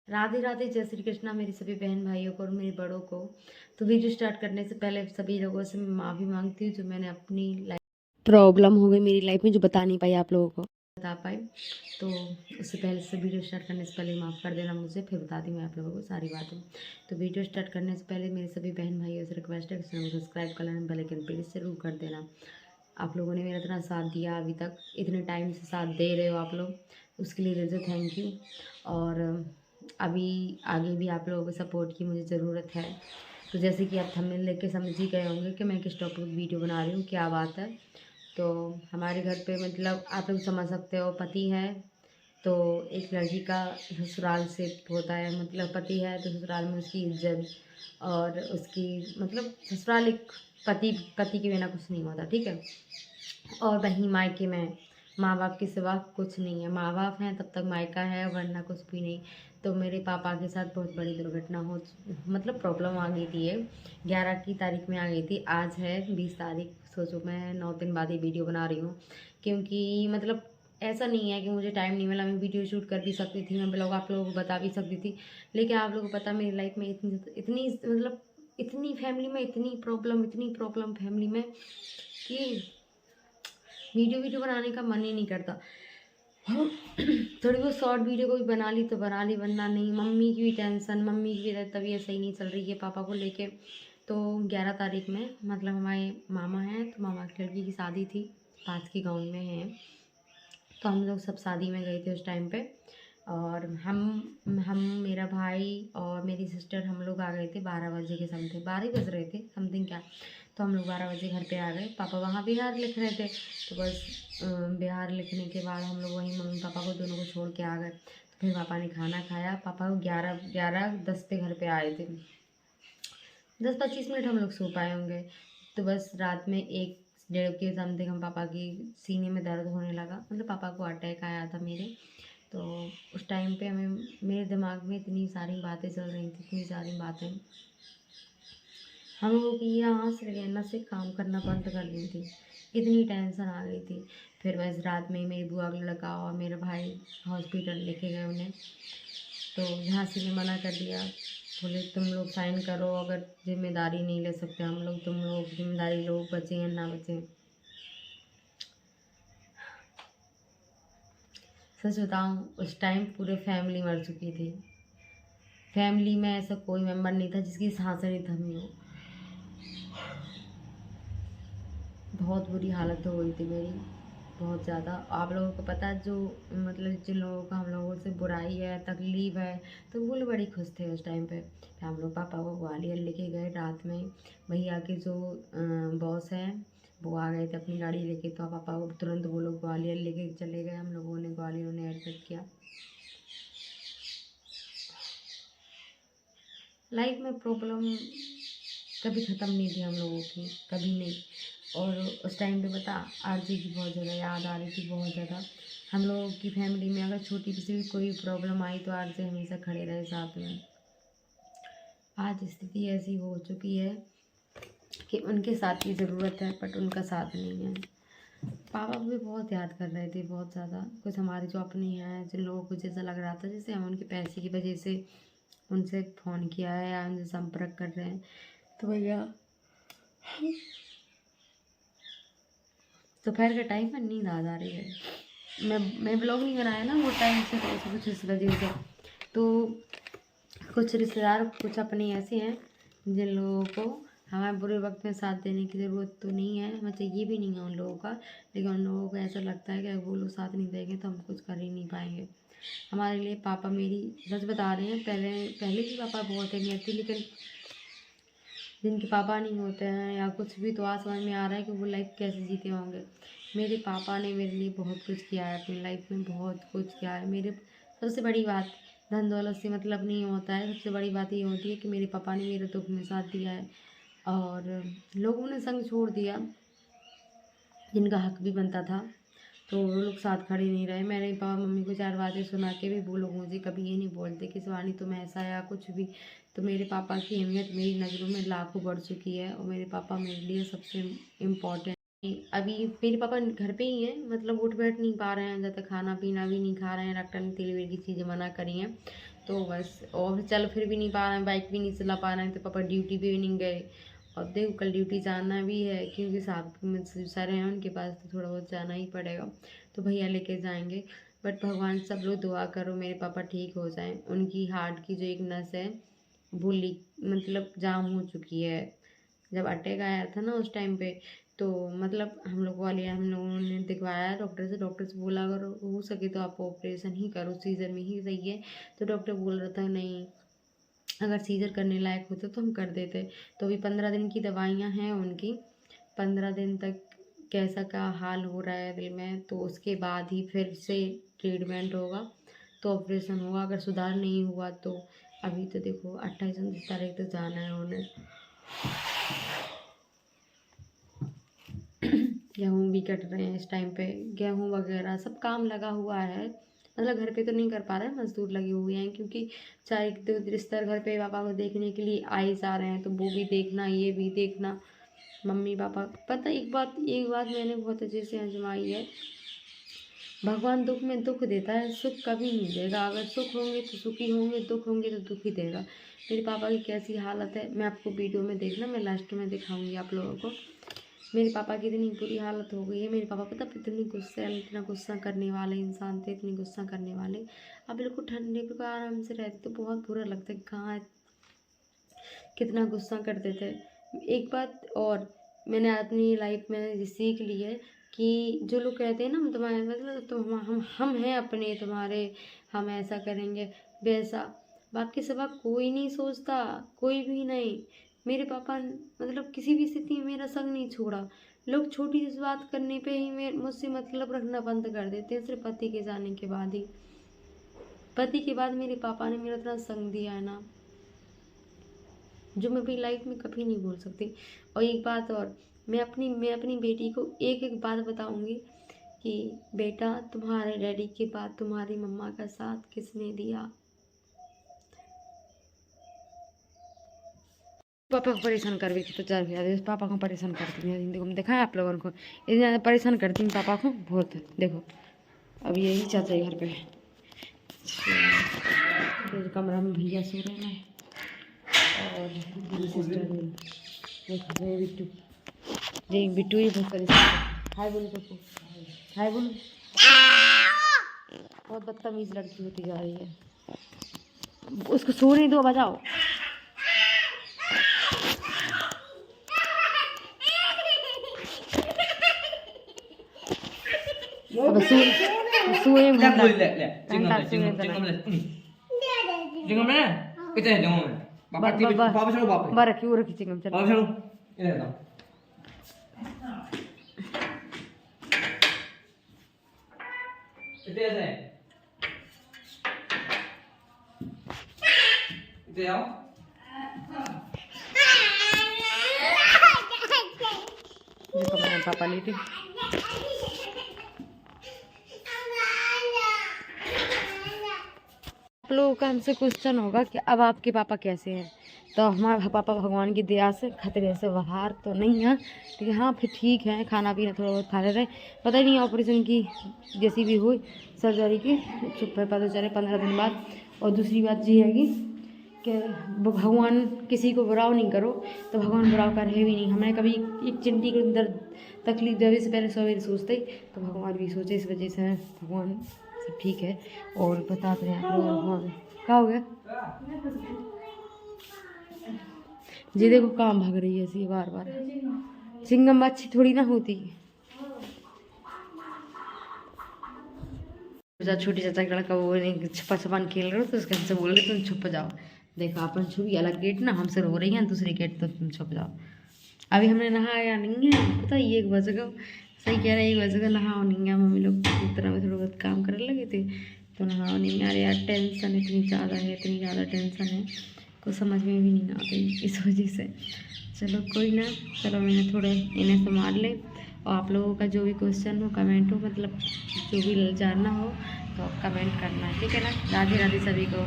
राधे राधे, जय श्री कृष्णा मेरे सभी बहन भाइयों को और मेरे बड़ों को। तो वीडियो स्टार्ट करने से पहले सभी लोगों से मैं माफ़ी मांगती हूँ जो मैंने अपनी लाइफ प्रॉब्लम हो गई मेरी लाइफ में जो बता नहीं पाई आप लोगों को बता पाई। तो उससे पहले से वीडियो स्टार्ट करने से पहले माफ़ कर देना मुझे, फिर बताती हूँ मैं आप लोगों को सारी बातें। तो वीडियो स्टार्ट करने से पहले मेरे सभी बहन भाइयों से रिक्वेस्ट है कि चैनल को सब्सक्राइब कर लेना, बेल आइकन प्रेस जरूर कर देना। आप लोगों ने मेरा इतना साथ दिया, अभी तक इतने टाइम से साथ दे रहे हो आप लोग, उसके लिए दिल से थैंक यू। और अभी आगे भी आप लोगों के सपोर्ट की मुझे ज़रूरत है। तो जैसे कि आप थंबनेल देख के समझ ही गए होंगे कि मैं किस टॉपिक वीडियो बना रही हूँ, क्या बात है। तो हमारे घर पे मतलब आप लोग समझ सकते हो, पति है तो एक लड़की का ससुराल से होता है, मतलब पति है तो ससुराल में उसकी इज्जत और उसकी मतलब ससुराल एक पति पति के बिना कुछ नहीं होता, ठीक है। और वहीं मायके में माँ बाप के सिवा कुछ नहीं है, माँ बाप हैं तब तक मायका है, वरना कुछ भी नहीं। तो मेरे पापा के साथ बहुत बड़ी दुर्घटना हो मतलब प्रॉब्लम आ गई थी। ये 11 की तारीख में आ गई थी, आज है 20 तारीख। सोचो मैं 9 दिन बाद ये वीडियो बना रही हूँ, क्योंकि मतलब ऐसा नहीं है कि मुझे टाइम नहीं मिला, मैं वीडियो शूट कर भी सकती थी, मैं ब्लॉग आप लोगों को बता भी सकती थी। लेकिन आप लोगों को पता मेरी लाइफ में इतनी इतनी मतलब इतनी फैमिली में इतनी प्रॉब्लम फैमिली में कि वीडियो वीडियो बनाने का मन ही नहीं करता। थोड़ी बहुत शॉर्ट वीडियो कोई बना ली तो बना ली, वरना नहीं। मम्मी की भी टेंशन, मम्मी की भी तबीयत सही नहीं चल रही है पापा को लेके। तो 11 तारीख में मतलब हमारे मामा हैं, तो मामा की लड़की की शादी थी, पास के गाँव में है। तो हम लोग सब शादी में गए थे उस टाइम पे। और हम मेरा भाई और मेरी सिस्टर हम लोग आ गए थे 12 बजे के समथिंग, 12 ही बज रहे थे समथिंग क्या। तो हम लोग 12 बजे घर पे आ गए। पापा वहाँ बिहार लिख रहे थे, तो बस बिहार लिखने के बाद हम लोग वहीं मम्मी पापा को दोनों को छोड़ के आ गए। तो फिर पापा ने खाना खाया, पापा को 11:10 पे घर पे आए थे। 10-25 मिनट हम लोग सो पाए होंगे। तो बस रात में 1-1:30 के समथिंग हम पापा की सीने में दर्द होने लगा, मतलब पापा को अटैक आया था मेरे। तो उस टाइम पे हमें मेरे दिमाग में इतनी सारी बातें चल रही थी, इतनी सारी बातें। हम लोगों की यहाँ से रहना से काम करना बंद कर दी थी, इतनी टेंशन आ गई थी। फिर बस रात में ही मेरी बुआ का लड़का और मेरा भाई हॉस्पिटल लेके गए उन्हें। तो यहाँ से ने मना कर दिया, बोले तुम लोग साइन करो, अगर जिम्मेदारी नहीं ले सकते हम लोग, तुम लोग जिम्मेदारी लो, बचें या ना बचें। सच बताऊँ उस टाइम पूरे फैमिली मर चुकी थी। फैमिली में ऐसा कोई मेंबर नहीं था जिसकी सांसें नहीं थमी हो। बहुत बुरी हालत हो गई थी मेरी, बहुत ज़्यादा। आप लोगों को पता है जो मतलब जिन लोगों का हम लोगों से बुराई है, तकलीफ़ है, तो वो लोग बड़ी खुश थे उस टाइम पे। फिर हम लोग पापा को ग्वालियर लेके गए रात में। भैया के जो बॉस हैं वो आ गए थे अपनी गाड़ी लेके, तो पापा को तुरंत वो लोग ग्वालियर लेके चले गए। हम लोगों ने ग्वालियर उन्हें एडमिट किया। लाइफ में प्रॉब्लम कभी ख़त्म नहीं थी हम लोगों की, कभी नहीं। और उस टाइम पे बता आरती की बहुत ज़्यादा याद आ रही थी, बहुत ज़्यादा। हम लोगों की फैमिली में अगर छोटी सी भी कोई प्रॉब्लम आई तो आरती हमेशा खड़े रहे साथ में। आज स्थिति ऐसी हो चुकी है कि उनके साथ की ज़रूरत है, बट उनका साथ नहीं है। पापा भी बहुत याद कर रहे थे, बहुत ज़्यादा। कुछ हमारे जो अपने हैं, जिन लोगों को जैसा लग रहा था जैसे हम उनके पैसे की वजह से उनसे फ़ोन किया है या उनसे संपर्क कर रहे हैं, तो भैया दोपहर के टाइम में नींद आ जा रही है। मैं ब्लॉग नहीं बनाया ना वो टाइम से, तो कुछ इस वजह से। तो कुछ रिश्तेदार कुछ अपने ऐसे हैं जिन लोगों को हमारे बुरे वक्त में साथ देने की ज़रूरत तो नहीं है, हमें चाहिए भी नहीं है उन लोगों का। लेकिन उन लोगों को ऐसा लगता है कि अगर वो लोग साथ नहीं देंगे तो हम कुछ कर ही नहीं पाएंगे। हमारे लिए पापा, मेरी सच बता रहे हैं, पहले पहले भी पापा बहुत अहमियत थी, लेकिन जिनके पापा नहीं होते हैं या कुछ भी, तो आज समझ में आ रहा है कि वो लाइफ कैसे जीते होंगे। मेरे पापा ने मेरे लिए बहुत कुछ किया है अपनी लाइफ में, बहुत कुछ किया है मेरे। सबसे बड़ी बात, धन दौलत से मतलब नहीं होता है, सबसे बड़ी बात ये होती है कि मेरे पापा ने मेरे दुख में साथ दिया है। और लोगों ने संग छोड़ दिया जिनका हक भी बनता था, तो वो लोग साथ खड़े नहीं रहे। मैंने पापा मम्मी को 4 बातें सुना के भी वो लोग मुझे कभी ये नहीं बोलते कि शिवानी तुम ऐसा या कुछ भी। तो मेरे पापा की अहमियत मेरी नज़रों में लाखों बढ़ चुकी है, और मेरे पापा मेरे लिए सबसे इम्पोर्टेंट। अभी मेरे पापा घर पे ही हैं, मतलब उठ बैठ नहीं पा रहे हैं, ज़्यादा खाना पीना भी नहीं खा रहे हैं, डॉक्टर ने तेल वेल की चीज़ें मना करी हैं। तो बस, और चल फिर भी नहीं पा रहे हैं, बाइक भी नहीं चला पा रहे हैं, तो पापा ड्यूटी भी नहीं गए। और देखो कल ड्यूटी जाना भी है, क्योंकि साहब सर हैं उनके पास, तो थोड़ा बहुत जाना ही पड़ेगा, तो भैया लेके जाएंगे। बट भगवान सब लोग दुआ करो मेरे पापा ठीक हो जाएं। उनकी हार्ट की जो एक नस है वो लीक मतलब जाम हो चुकी है। जब अटैक आया था ना उस टाइम पे, तो मतलब हम लोगों ने दिखवाया डॉक्टर से बोला अगर हो सके तो आप ऑपरेशन ही करो, सीजर में ही सही है। तो डॉक्टर बोल रहा था नहीं, अगर सीजर करने लायक होता तो हम कर देते। तो अभी 15 दिन की दवाइयाँ हैं उनकी, 15 दिन तक कैसा क्या हाल हो रहा है दिल में, तो उसके बाद ही फिर से ट्रीटमेंट होगा, तो ऑपरेशन होगा। अगर सुधार नहीं हुआ तो अभी तो देखो 28-29 तारीख तक जाना है उन्हें। गेहूँ भी कट रहे हैं इस टाइम पे, गेहूँ वगैरह सब काम लगा हुआ है। मतलब घर पे तो नहीं कर पा रहे हैं, मजदूर लगे हुए हैं, क्योंकि चाहे तो रिश्तेदार घर पे पापा को देखने के लिए आ ही जा रहे हैं, तो वो भी देखना ये भी देखना, मम्मी पापा। पता एक बात मैंने बहुत अच्छे से आजमाई है, भगवान दुख में दुख देता है, सुख कभी नहीं देगा। अगर सुख होंगे तो सुखी होंगे, दुख होंगे तो दुख ही देगा। मेरे पापा की कैसी हालत है मैं आपको वीडियो में देखना, मैं लास्ट में दिखाऊंगी आप लोगों को। मेरे पापा की इतनी बुरी हालत हो गई है। मेरे पापा पता इतनी इतना गुस्सा करने वाले इंसान थे, इतनी गुस्सा करने वाले। अब बिल्कुल ठंडे पे आराम से रहते तो बहुत बुरा लगता है, कहाँ कितना गुस्सा करते थे। एक बात और मैंने अपनी लाइफ में ये सीख ली है कि जो लोग कहते हैं ना हम तुम्हारे मतलब हम हैं अपने तुम्हारे, हम ऐसा करेंगे वैसा, बाप के सिवा कोई नहीं सोचता, कोई भी नहीं। मेरे पापा मतलब किसी भी स्थिति में मेरा संग नहीं छोड़ा। लोग छोटी सी बात करने पे ही मुझसे मतलब रखना बंद कर देते हैं, सिर्फ पति के जाने के बाद ही। पति के बाद मेरे पापा ने मेरा इतना संग दिया है ना, जो मैं अपनी लाइफ में कभी नहीं भूल सकती। और एक बात और, मैं अपनी बेटी को एक बात बताऊंगी कि बेटा तुम्हारे डैडी के बाद तुम्हारी मम्मा का साथ किसने दिया। पापा को परेशान कर भी तो चल गया, पापा को परेशान करती हैं, देखो देखा है आप लोगों को, इतनी ज़्यादा परेशान करती हैं पापा को बहुत। देखो अब यही चाचा है घर पे, तो कमरा में भैया सो रहे हैं और सिस्टर देखो ये बिट्टू ये बहुत परेशान। हाय बोलो सबको, हाय बोलो। बहुत बदतमीज लड़की होती जा रही है, उसको सो नहीं दो, बजाओ। अब सुए बारह क्यों रखी चिंगम चल पापा लेटे। आप लोगों का हमसे क्वेश्चन होगा कि अब आपके पापा कैसे हैं, तो हमारे पापा भगवान की दया से खतरे से बाहर तो नहीं है, लेकिन हाँ फिर ठीक है, खाना पीना थोड़ा बहुत खा रहे। पता ही नहीं ऑपरेशन की जैसी भी हुई सर्जरी की पता चले 15 दिन बाद। और दूसरी बात ये है कि भगवान किसी को बुराव नहीं करो, तो भगवान बुराव कर है भी नहीं। हमने कभी एक चिंटी के अंदर तकलीफ देने से पहले सवेरे सोचते तो भगवान भी सोचे, इस वजह से भगवान सब ठीक है। और बताते हैं आप लोग क्या हो गया जी, देखो काम भाग रही है ऐसी बार बार, चिंगम अच्छी थोड़ी ना होती। छोटी चाचा का लड़का वो छुपा छुपान खेल रहे हो, तो उसके हमसे बोल रहे तुम छुप जाओ। देखो अपन छुपी अलग गेट ना, हमसे रो रही हैं दूसरे गेट, तो तुम छुप जाओ। अभी हमने नहाया नहीं है, पता 1 बजे का, सही कह रहा है 1 बजे का नहाओ नहीं है। मम्मी लोग इस तरह में थोड़ा बहुत काम करने लगे थे, तो नहाओ नहीं आ रहे यार, टेंशन इतनी ज़्यादा टेंशन है, कुछ समझ में भी नहीं आता इस वजह से। चलो कोई ना, चलो मैंने थोड़े इन्हें संभाल ले। और आप लोगों का जो भी क्वेश्चन हो, कमेंट हो, मतलब जो भी जानना हो तो कमेंट करना है, ठीक है ना। राधे राधे सभी को।